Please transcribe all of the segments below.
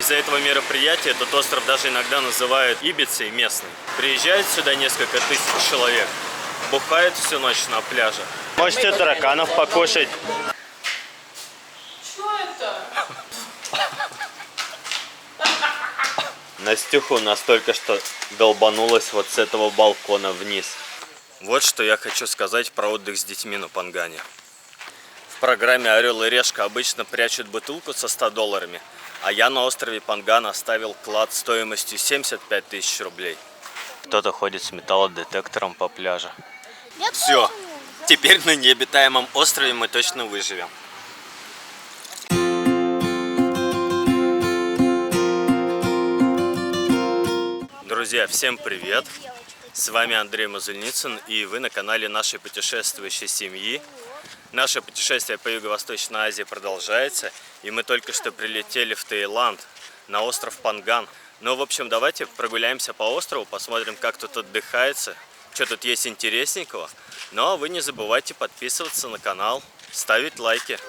из-за этого мероприятия этот остров даже иногда называют Ибицей местной. Приезжает сюда несколько тысяч человек, бухают всю ночь на пляже. Можете тараканов покушать. Что это? Настюха настолько что долбанулась вот с этого балкона вниз. Вот что я хочу сказать про отдых с детьми на Пангане. В программе «Орел и решка» обычно прячут бутылку со $100, а я на острове Панган оставил клад стоимостью 75 тысяч рублей. Кто-то ходит с металлодетектором по пляжу. Все, теперь на необитаемом острове мы точно выживем. Друзья, всем привет! С вами Андрей Мазульницын, и вы на канале нашей путешествующей семьи. Наше путешествие по Юго-Восточной Азии продолжается, и мы только что прилетели в Таиланд, на остров Панган. Ну, в общем, давайте прогуляемся по острову, посмотрим, как тут отдыхается, что тут есть интересненького. Ну, а вы не забывайте подписываться на канал, ставить лайки.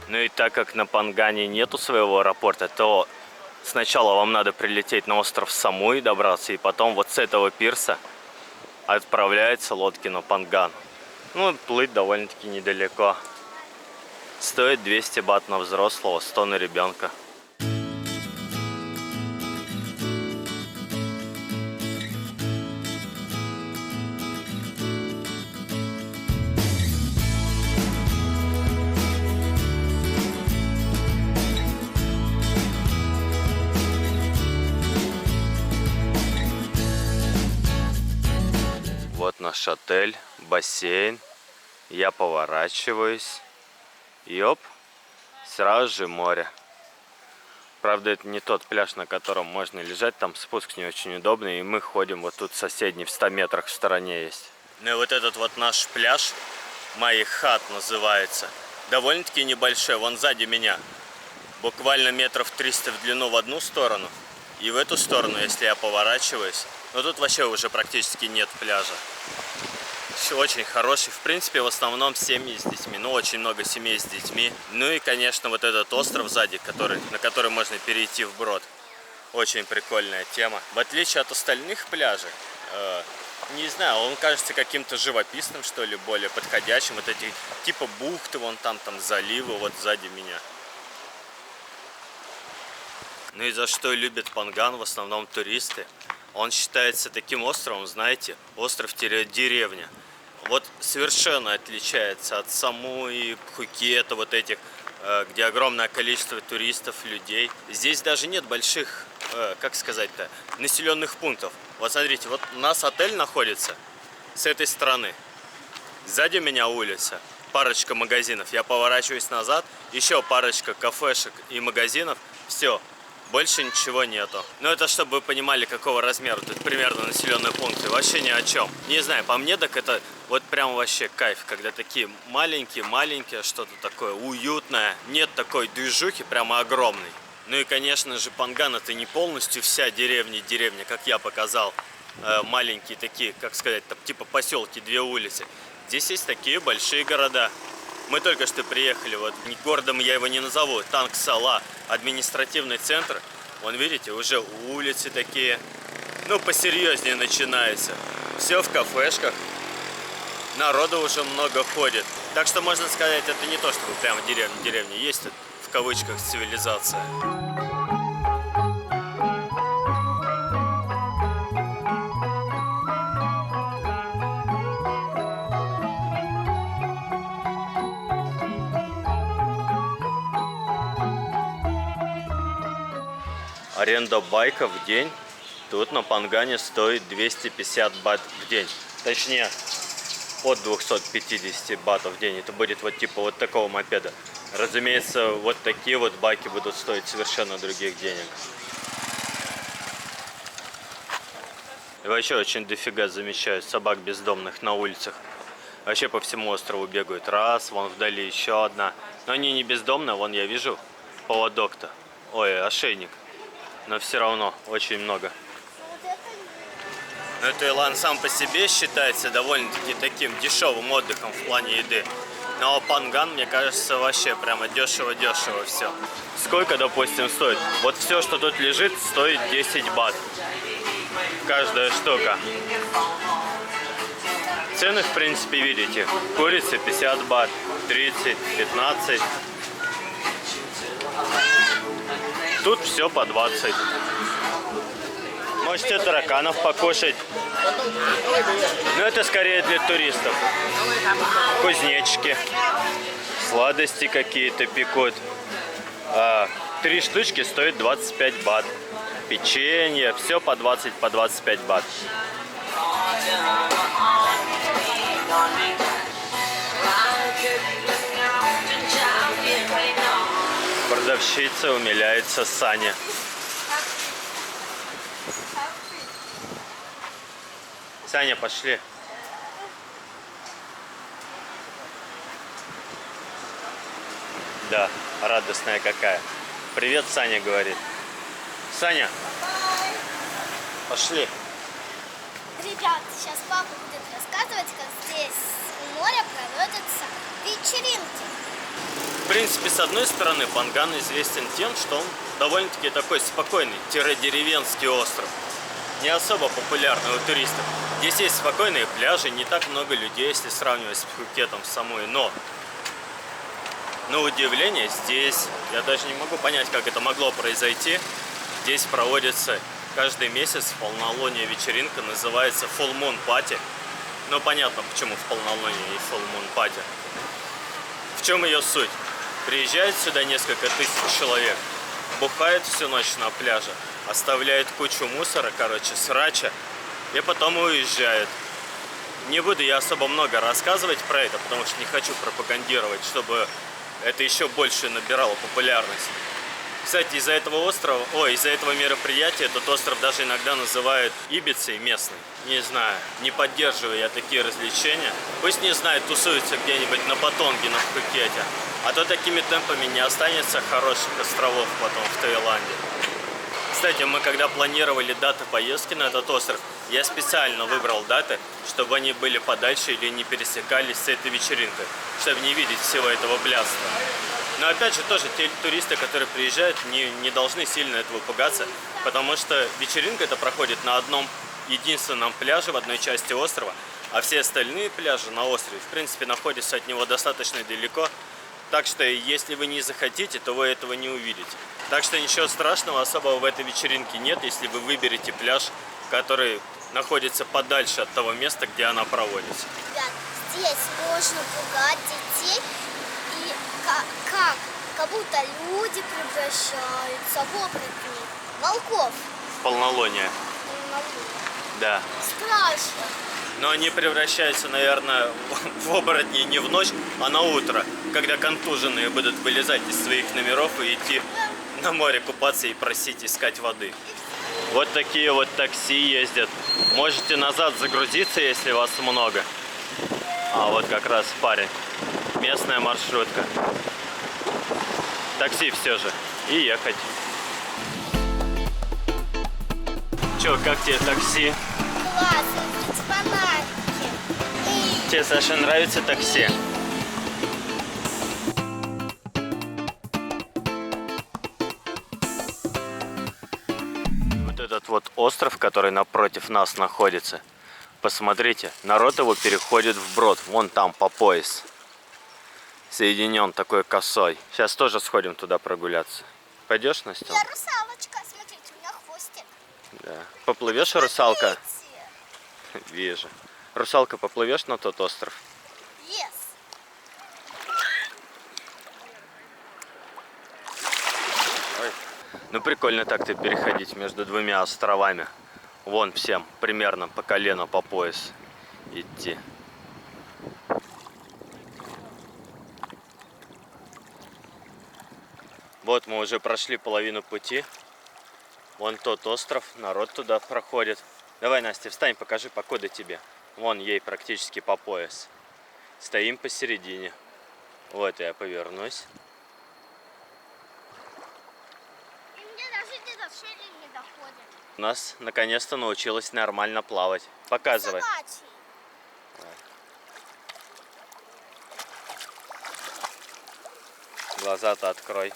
Ну и так как на Пангане нету своего аэропорта, то сначала вам надо прилететь на остров Самуи, добраться, и потом вот с этого пирса отправляются лодки на Панган. Ну, плыть довольно-таки недалеко. Стоит 200 бат на взрослого, 100 на ребенка. Вот наш отель, бассейн. Я поворачиваюсь. И оп, сразу же море. Правда, это не тот пляж, на котором можно лежать. Там спуск не очень удобный. И мы ходим вот тут соседний, в 100 метрах в стороне есть. Ну и вот этот вот наш пляж, Майхат называется, довольно-таки небольшой. Вон сзади меня. Буквально метров 300 в длину в одну сторону. И в эту сторону, если я поворачиваюсь. Но тут вообще уже практически нет пляжа. Все очень хороший. В принципе, в основном семьи с детьми. Ну, очень много семей с детьми. Ну и, конечно, вот этот остров сзади, на который можно перейти вброд. Очень прикольная тема. В отличие от остальных пляжей, не знаю, он кажется каким-то живописным, что ли, более подходящим. Вот эти типа бухты, вон там заливы, вот сзади меня. Ну и за что любят Панган в основном туристы? Он считается таким островом, знаете, остров-деревня. Вот совершенно отличается от Самуи, Пхукета, вот этих, где огромное количество туристов, людей. Здесь даже нет больших, как сказать-то, населенных пунктов. Вот смотрите, вот у нас отель находится с этой стороны. Сзади меня улица, парочка магазинов. Я поворачиваюсь назад, еще парочка кафешек и магазинов. Все. Больше ничего нету. Но это чтобы вы понимали, какого размера тут примерно населенные пункты. Вообще ни о чем. Не знаю, по мне так это вот прям вообще кайф, когда такие маленькие, что-то такое уютное. Нет такой движухи прямо огромной. Ну и, конечно же, Панган это не полностью вся деревня, как я показал. Маленькие такие, как сказать, типа поселки, 2 улицы. Здесь есть такие большие города. Мы только что приехали, вот городом я его не назову, Танг-Сала, административный центр. Вон, видите, уже улицы такие, ну, посерьезнее начинается. Все в кафешках, народу уже много ходит. Так что, можно сказать, это не то, чтобы прямо деревня, есть тут, в кавычках, цивилизация. Аренда байка в день тут на Пангане стоит 250 бат в день. Точнее, от 250 батов в день. Это будет вот типа вот такого мопеда. Разумеется, вот такие вот байки будут стоить совершенно других денег. И вообще очень дофига замечаю собак бездомных на улицах. Вообще по всему острову бегают. Раз, вон вдали еще одна. Но они не бездомные, вон я вижу поводок-то. Ой, ошейник. но все равно очень много. Но Таиланд сам по себе считается довольно-таки таким дешевым отдыхом в плане еды. Но Панган, мне кажется, вообще прямо дешево-дешево все. Сколько, допустим, стоит? Вот все, что тут лежит, стоит 10 бат. Каждая штука. Цены, в принципе, видите. Курица 50 бат, 30, 15. Тут все по 20. Можете тараканов покушать. Но это скорее для туристов. Кузнечики. Сладости какие-то пекут. 3 штучки стоят 25 бат. Печенье. Все по 20, по 25 бат. Продавщица умиляется Сане. Саня, пошли. Да, радостная какая. Привет, Саня говорит. Саня, пошли. Ребят, сейчас папа будет рассказывать, как здесь у моря проводятся вечеринки. В принципе, с одной стороны, Панган известен тем, что он довольно-таки такой спокойный, деревенский остров. Не особо популярный у туристов. Здесь есть спокойные пляжи, не так много людей, если сравнивать с Пхукетом самой. Но, на удивление, здесь, я даже не могу понять, как это могло произойти, здесь проводится каждый месяц в полнолуние вечеринка, называется Full Moon Party. Ну, понятно, почему в полнолуние и Full Moon Party. В чем ее суть? Приезжает сюда несколько тысяч человек, бухает всю ночь на пляже, оставляет кучу мусора, срача, и потом уезжает. Не буду я особо много рассказывать про это, потому что не хочу пропагандировать, чтобы это еще больше набирало популярность. Кстати, из-за этого мероприятия этот остров даже иногда называют Ибицей местной. Не знаю, не поддерживаю я такие развлечения. Пусть, не знаю, тусуются где-нибудь на Патонге, на Пхукете. А то такими темпами не останется хороших островов потом в Таиланде. Кстати, мы когда планировали даты поездки на этот остров, я специально выбрал даты, чтобы они были подальше или не пересекались с этой вечеринкой, чтобы не видеть всего этого блядства. Но опять же, тоже те туристы, которые приезжают, не должны сильно этого пугаться, потому что вечеринка это проходит на одном единственном пляже в одной части острова, а все остальные пляжи на острове, в принципе, находятся от него достаточно далеко. Так что, если вы не захотите, то вы этого не увидите. Так что ничего страшного особого в этой вечеринке нет, если вы выберете пляж, который находится подальше от того места, где она проводится. Ребят, здесь можно пугать детей, и как будто люди превращаются в оборотней, волков. В полнолуние. Да. Страшно. Но они превращаются, наверное, в оборотни не в ночь, а на утро, когда контуженные будут вылезать из своих номеров и идти на море купаться и просить искать воды. Вот такие вот такси ездят. Можете назад загрузиться, если вас много. А вот как раз парень. Местная маршрутка. Такси все же. И ехать. Че, как тебе такси? Классно, здесь фонарики. Тебе, Саша, нравится такси? Вот этот вот остров, который напротив нас находится. Посмотрите, народ его переходит вброд. Вон там по пояс. Соединен такой косой. Сейчас тоже сходим туда прогуляться. Пойдешь, Настя? Я русалочка, смотрите, у меня хвостик. Да. Поплывешь, русалка? Смотрите. Вижу. Русалка, поплывешь на тот остров? Yes. Ой. Ну прикольно так-то переходить между двумя островами. Вон всем примерно по колено, по пояс идти. Вот мы уже прошли половину пути. Вон тот остров, народ туда проходит. Давай, Настя, встань, покажи, покуда тебе. Вон ей практически по пояс. Стоим посередине. Вот я повернусь. И мне даже не зашили У нас наконец-то научилась нормально плавать. Показывай. Собачий. Глаза-то открой.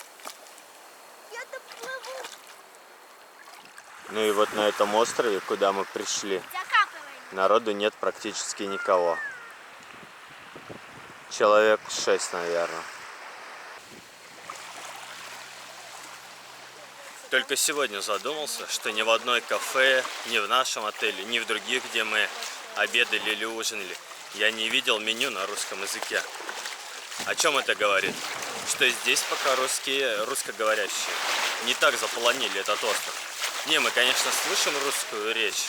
Я доплыву. Ну и вот на этом острове, куда мы пришли, Закапывай. народу нет практически никого. Человек 6, наверное. Только сегодня задумался, что ни в одной кафе, ни в нашем отеле, ни в других, где мы обедали или ужинали, я не видел меню на русском языке. О чем это говорит? Что здесь пока русскоговорящие не так заполонили этот остров. Не, мы, конечно, слышим русскую речь,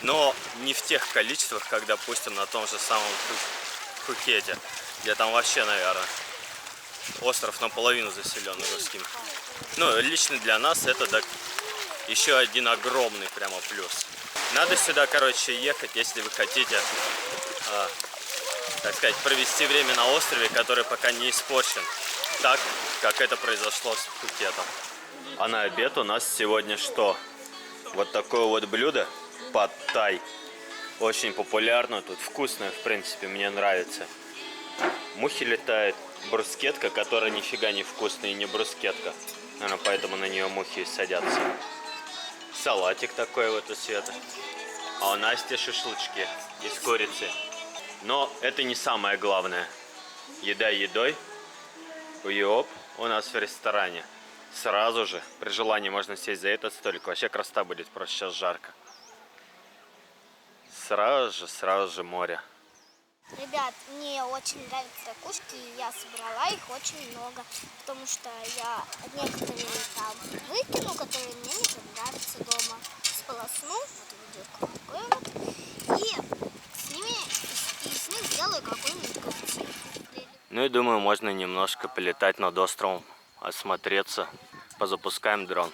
но не в тех количествах, как, допустим, на том же самом Пхукете, где там вообще, наверное, остров наполовину заселен русскими. Ну, лично для нас это так, еще один огромный прямо плюс. Надо сюда, короче, ехать, если вы хотите, так сказать, провести время на острове, который пока не испорчен, так, как это произошло с Пхукетом. А на обед у нас сегодня что? Вот такое вот блюдо, пад-тай. Очень популярно, тут вкусное, в принципе, мне нравится. Мухи летают, брускетка, которая нифига не вкусная и не брускетка. Наверное, поэтому на нее мухи и садятся. Салатик такой вот у Света. А у Насти шашлычки из курицы. Но это не самое главное. Еда едой. Уйоп у нас в ресторане. Сразу же, при желании, можно сесть за этот столик. Вообще красота будет, просто сейчас жарко. Сразу же море. Ребят, мне очень нравятся ракушки, и я собрала их очень много, потому что я некоторые там выкину, которые мне не понравятся дома. Сполосну, вот такой вот, и из них сделаю какую-нибудь картину. Ну и думаю, можно немножко полетать над островом, осмотреться. Позапускаем дрон.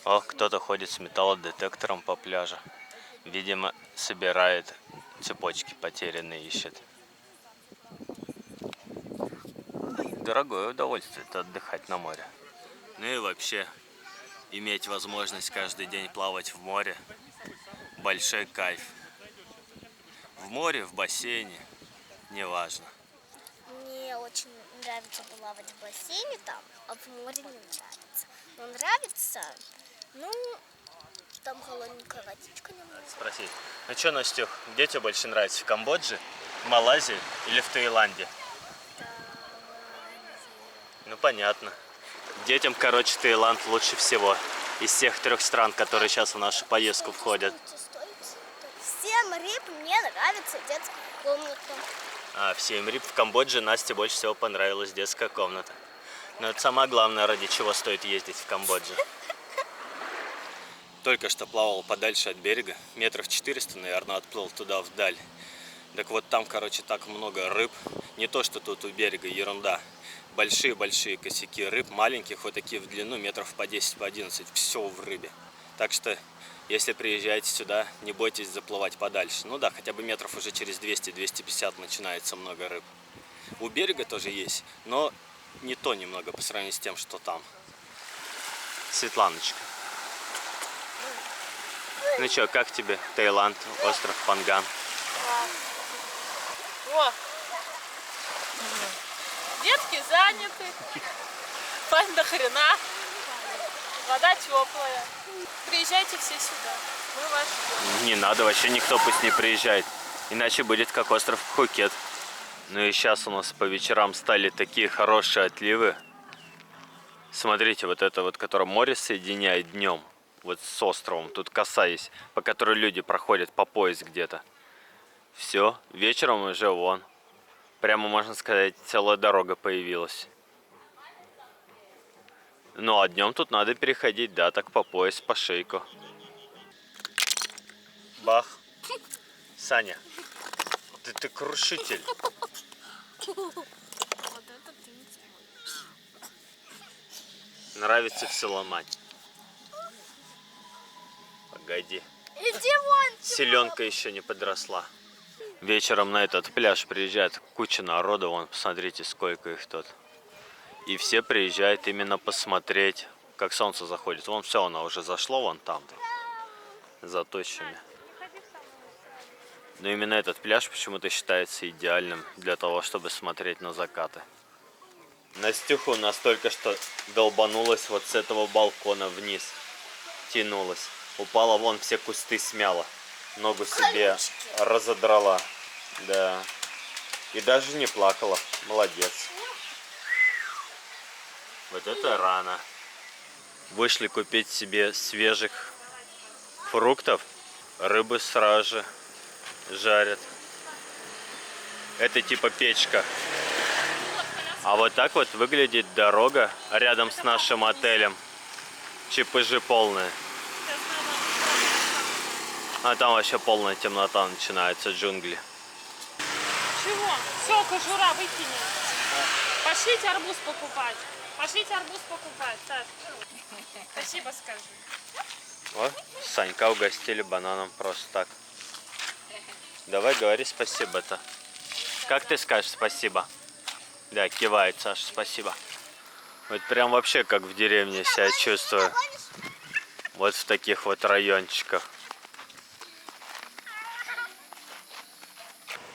О, кто-то ходит с металлодетектором по пляжу. Видимо, собирает цепочки потерянные, ищет. Дорогое удовольствие это отдыхать на море. Ну и вообще, иметь возможность каждый день плавать в море – большой кайф. В море, в бассейне, неважно. Мне очень нравится плавать в бассейне там, а в море не нравится. Но нравится, ну, там холодненькая водичка немного. Спроси, ну что, Настюх, где тебе больше нравится, в Камбодже, в Малайзии или в Таиланде? Ну понятно. Детям, короче, Таиланд лучше всего из всех 3 стран, которые сейчас в нашу поездку входят. Всем рыб мне нравится детская комната. А в Сием Рип в Камбодже Насте больше всего понравилась детская комната. Но это самое главное, ради чего стоит ездить в Камбодже. Только что плавал подальше от берега, метров 400, наверное, отплыл туда вдаль. Так вот там, короче, так много рыб. Не то, что тут у берега, ерунда. Большие-большие косяки рыб, маленьких, вот такие в длину, метров по 10, по 11. Все в рыбе. Так что, если приезжаете сюда, не бойтесь заплывать подальше. Ну да, хотя бы метров уже через 200-250 начинается много рыб. У берега тоже есть, но не то немного по сравнению с тем, что там. Светланочка. Ну что, как тебе Таиланд, остров Панган? О! Детки заняты. Пань до хрена. Вода теплая. Приезжайте все сюда. Мы вас ждем. Не надо, вообще никто пусть не приезжает. Иначе будет как остров Пхукет. Ну и сейчас у нас по вечерам стали такие хорошие отливы. Смотрите, вот это вот, которое море соединяет днем. Вот с островом. Тут коса есть, по которой люди проходят по пояс где-то. Все, вечером уже вон. Прямо, можно сказать, целая дорога появилась. Ну а днем тут надо переходить, да, так по пояс, по шейку. Бах. Саня, ты крушитель. Вот это ты не Нравится все ломать. Погоди. Иди вон. Селенка еще не подросла. Вечером на этот пляж приезжает куча народу. Вон, посмотрите, сколько их тут. И все приезжают именно посмотреть, как солнце заходит. Вон все, оно уже зашло, вон там. За тучами. Но именно этот пляж почему-то считается идеальным для того, чтобы смотреть на закаты. Настюха настолько что долбанулась вот с этого балкона вниз. Тянулась. Упала, вон все кусты смяла. Ногу себе разодрала. Да. И даже не плакала. Молодец. Вот это рано. Вышли купить себе свежих фруктов. Рыбы сразу же жарят. Это типа печка. А вот так вот выглядит дорога рядом с нашим отелем. ЧПЖ полная. А там вообще полная темнота начинается, джунгли. Чего? Все, кожура выкинем. Пошлите арбуз покупать. Пошлите арбуз покупать, Саш. Спасибо скажи. О, Санька угостили бананом просто так. Давай говори спасибо-то. Как ты скажешь спасибо? Да, кивает Саша, спасибо. Вот прям вообще как в деревне себя чувствую. Вот в таких вот райончиках.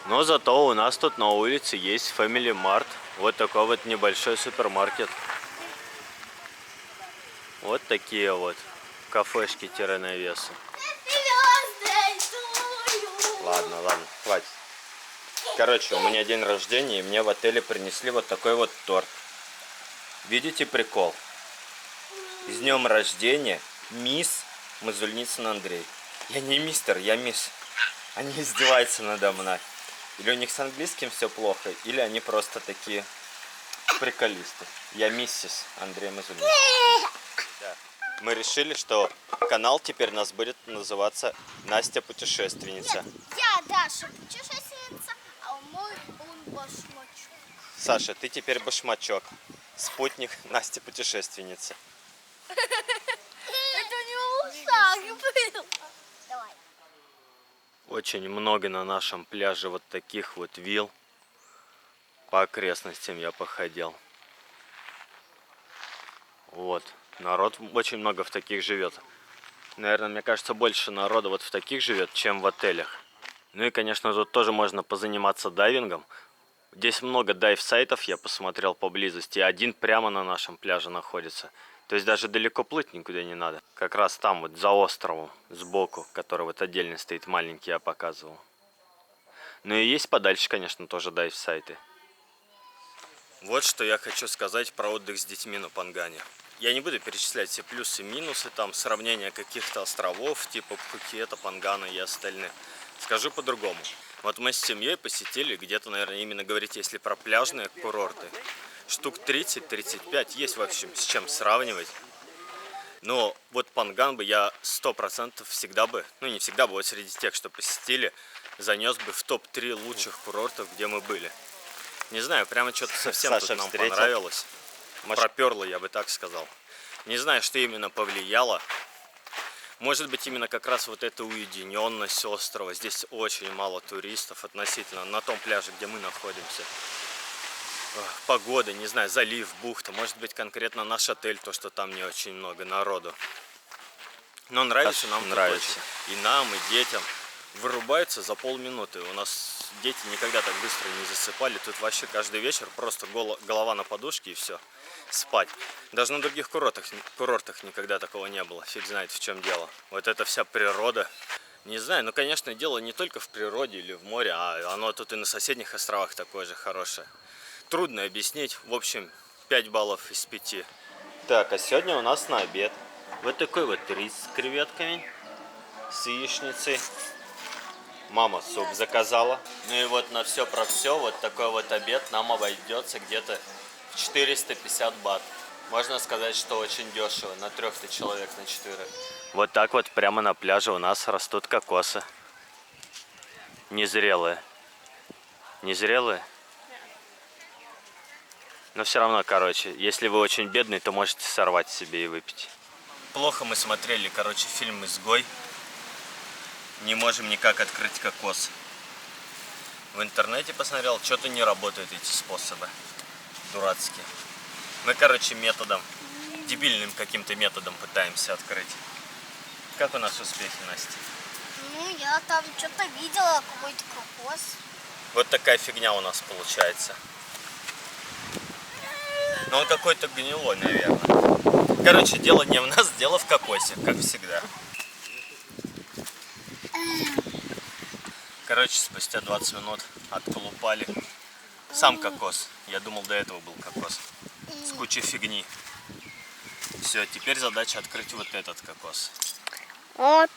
Но зато у нас тут на улице есть Family Mart. Вот такой вот небольшой супермаркет. Вот такие вот кафешки-навесы. Ладно, хватит. Короче, у меня день рождения, и мне в отеле принесли вот такой вот торт. Видите прикол? С днем рождения, мисс Мазульницын Андрей. Я не мистер, я мисс. Они издеваются надо мной. Или у них с английским все плохо, или они просто такие приколисты. Я миссис Андрей Мазульницын. Да. Мы решили, что канал теперь у нас будет называться Настя Путешественница. Я Даша путешественница, а мой он башмачок. Саша, ты теперь башмачок. Спутник Настя Путешественница. Это не усак был. Давай. Очень много на нашем пляже вот таких вот вилл. По окрестностям я походил. Вот. Народ очень много в таких живет. Наверное, мне кажется, больше народа вот в таких живет, чем в отелях. Ну и, конечно, тут тоже можно позаниматься дайвингом. Здесь много дайв-сайтов я посмотрел поблизости. Один прямо на нашем пляже находится. То есть даже далеко плыть никуда не надо. Как раз там вот за островом, сбоку, который вот отдельно стоит маленький, я показывал. Ну и есть подальше, конечно, тоже дайв-сайты. Вот что я хочу сказать про отдых с детьми на Пангане. Я не буду перечислять все плюсы и минусы, там сравнение каких-то островов, типа Пхукета, Пангана и остальных. Скажу по-другому. Вот мы с семьей посетили где-то, наверное, именно говорить, если про пляжные курорты, штук 30-35 есть, в общем, с чем сравнивать. Но вот Панган бы я 100% всегда бы, ну не всегда бы, вот среди тех, что посетили, занес бы в топ-3 лучших курортов, где мы были. Не знаю, прямо что-то совсем Саша тут нам встретил. понравилось. Проперло, я бы так сказал. Не знаю, что именно повлияло. Может быть, именно как раз вот эта уединенность острова. Здесь очень мало туристов относительно на том пляже, где мы находимся. Погода, не знаю, залив, бухта. Может быть, конкретно наш отель, то, что там не очень много народу. Но нравится нам, нравится. И нам, и детям. Вырубаются за полминуты. У нас дети никогда так быстро не засыпали. Тут вообще каждый вечер просто голова на подушке и все. Спать. Даже на других курортах никогда такого не было. Фиг знает, в чем дело. Вот эта вся природа. Не знаю, ну, конечно, дело не только в природе или в море, а оно тут и на соседних островах такое же хорошее. Трудно объяснить. В общем, 5 баллов из 5. Так, а сегодня у нас на обед вот такой вот рис с креветками, с яичницей. Мама суп заказала. Ну и вот на все про все, вот такой вот обед нам обойдется где-то в 450 бат. Можно сказать, что очень дешево. На 3 человек, на 4. Вот так вот прямо на пляже у нас растут кокосы. Незрелые. Незрелые? Но все равно, короче, если вы очень бедный, то можете сорвать себе и выпить. Плохо мы смотрели, короче, фильм «Изгой». Не можем никак открыть кокос. В интернете посмотрел, что-то не работают эти способы. Дурацкие. Мы, короче, методом, дебильным каким-то методом пытаемся открыть. Как у нас успехи, Настя? Ну, я там что-то видела, какой-то кокос. Вот такая фигня у нас получается. Но он какой-то гнилой, наверное. Короче, дело не в нас, дело в кокосе, как всегда. Короче, спустя 20 минут отколупали сам кокос. Я думал, до этого был кокос. С кучей фигни. Все, теперь задача открыть вот этот кокос. Вот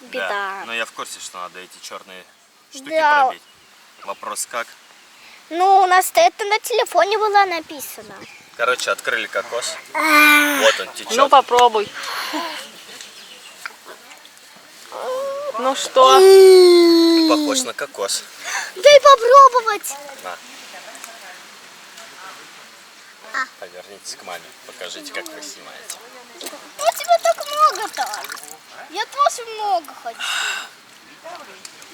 Да, беда. но я в курсе, что надо эти черные штуки Да. пробить. Вопрос как? Ну, у нас это на телефоне было написано. Короче, открыли кокос. Вот он течет. Ну попробуй. Ну что? Похож на кокос. Дай попробовать. На. Повернитесь к маме, покажите, как вы снимаете. Ну, тебя так много-то. Я тоже много хочу.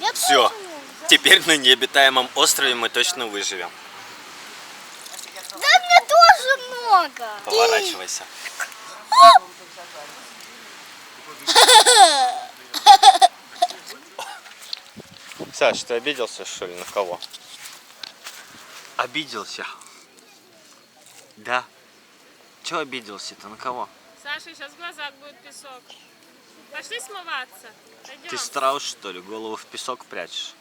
Я Все, тоже много. теперь на необитаемом острове мы точно выживем. Да мне тоже много. Поворачивайся. Саш, ты обиделся, что ли, на кого? Обиделся. Да. Чего обиделся-то, на кого? Саша, сейчас в глазах будет песок. Пошли смываться. Пойдем. Ты страус, что ли, голову в песок прячешь?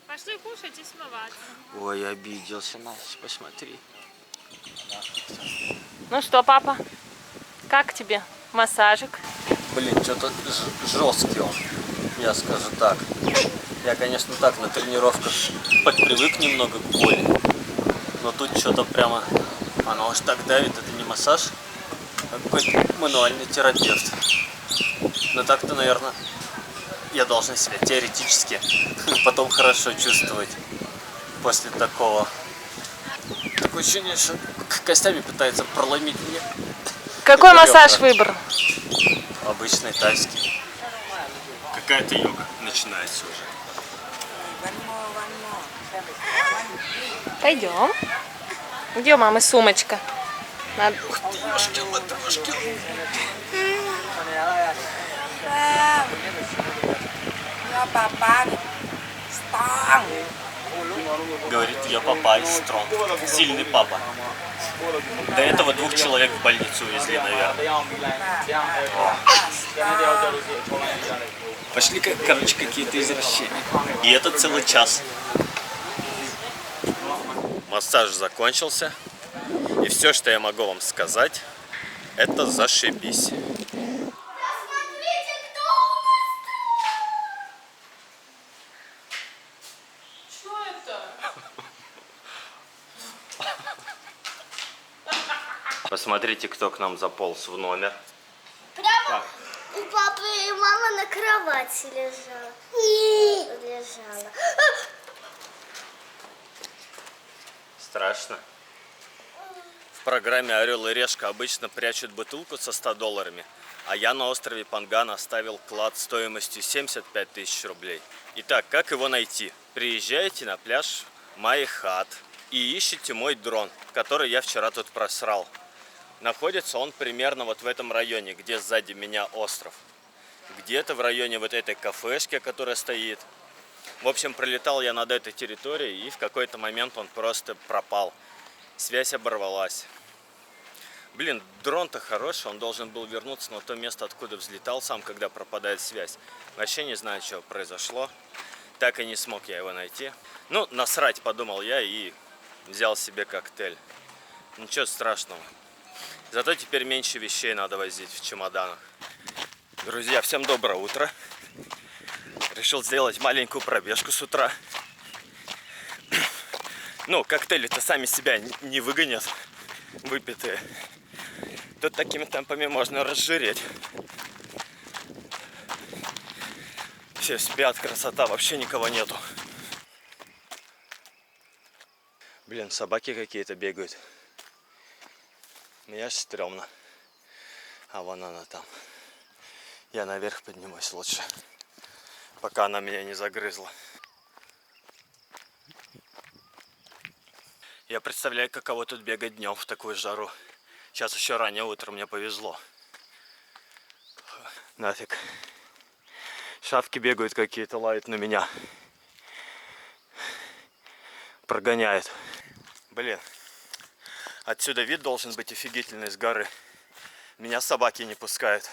Пошли кушать и смываться. Ой, обиделся, Настя, посмотри. Ну что, папа? Как тебе массажик? Блин, что-то жесткий он, я скажу так. Я, конечно, так на тренировках подпривык немного к боли, но тут что-то прямо, оно уж так давит, это не массаж, а какой-то мануальный терапевт. Но так-то, наверное, я должен себя теоретически потом хорошо чувствовать после такого. Такое ощущение, что костями пытается проломить мне. Какой Это массаж ребра. выбрал? Обычный тайский. Какая-то йога начинается уже. Пойдем. Где у мамы сумочка? Надо... Говорит, я папа из Стронг. Сильный папа. До этого 2 человек в больницу увезли, наверное. Пошли, короче, какие-то извращения. И это целый час. Массаж закончился. И все, что я могу вам сказать, это зашибись. Посмотрите, кто к нам заполз в номер. Прямо у папы и мамы на кровати лежала. Страшно. В программе «Орел и решка» обычно прячут бутылку со $100, а я на острове Панган оставил клад стоимостью 75 тысяч рублей. Итак, как его найти? Приезжайте на пляж Майхат и ищите мой дрон, который я вчера тут просрал. Находится он примерно вот в этом районе, где сзади меня остров. Где-то в районе вот этой кафешки, которая стоит. В общем, пролетал я над этой территорией, и в какой-то момент он просто пропал. Связь оборвалась. Блин, дрон-то хороший, он должен был вернуться на то место, откуда взлетал сам, когда пропадает связь. Вообще не знаю, что произошло. Так и не смог я его найти. Ну, насрать, подумал я, и взял себе коктейль. Ничего страшного. Зато теперь меньше вещей надо возить в чемоданах. Друзья, всем доброе утро. Решил сделать маленькую пробежку с утра. Ну, коктейли-то сами себя не выгонят, выпитые. Тут такими темпами можно разжиреть. Все спят, красота, вообще никого нету. Блин, собаки какие-то бегают. Мне аж стрёмно. А вон она там. Я наверх поднимусь лучше, пока она меня не загрызла. Я представляю, каково тут бегать днем в такую жару. Сейчас еще раннее утро, мне повезло. Нафиг. Шавки бегают какие-то, лают на меня. Прогоняют. Блин. Отсюда вид должен быть офигительный с горы. Меня собаки не пускают.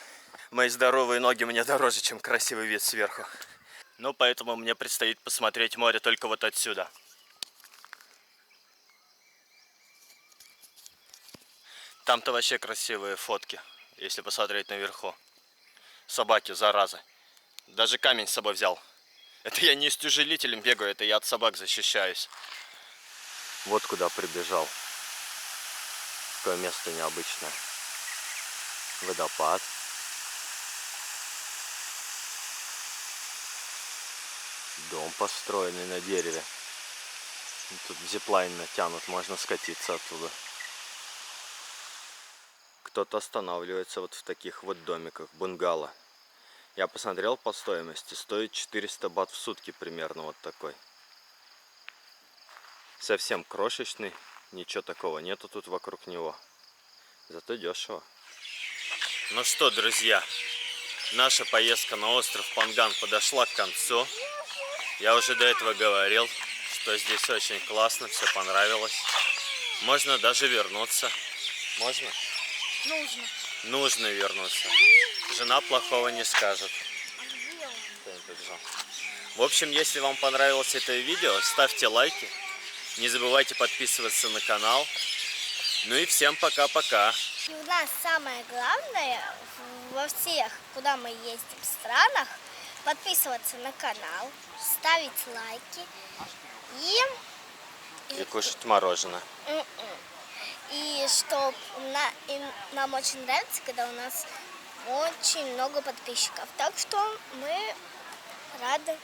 Мои здоровые ноги мне дороже, чем красивый вид сверху. Ну, поэтому мне предстоит посмотреть море только вот отсюда. Там-то вообще красивые фотки, если посмотреть наверху. Собаки, зараза. Даже камень с собой взял. Это я не с тяжелителем бегаю, это я от собак защищаюсь. Вот куда прибежал. Такое место необычное. Водопад. Дом построенный на дереве. Тут зиплайн натянут, можно скатиться оттуда. Кто-то останавливается вот в таких вот домиках, бунгало. Я посмотрел по стоимости, стоит 400 бат в сутки примерно вот такой. Совсем крошечный, ничего такого нету тут вокруг него. Зато дешево. Ну что, друзья, наша поездка на остров Панган подошла к концу. Я уже до этого говорил, что здесь очень классно, все понравилось. Можно даже вернуться. Можно? Нужно. Нужно вернуться. Жена плохого не скажет. В общем, если вам понравилось это видео, ставьте лайки. Не забывайте подписываться на канал. Ну и всем пока-пока. И у нас самое главное во всех, куда мы ездим, странах, подписываться на канал, ставить лайки И кушать мороженое. И что нам очень нравится, когда у нас очень много подписчиков. Так что мы рады.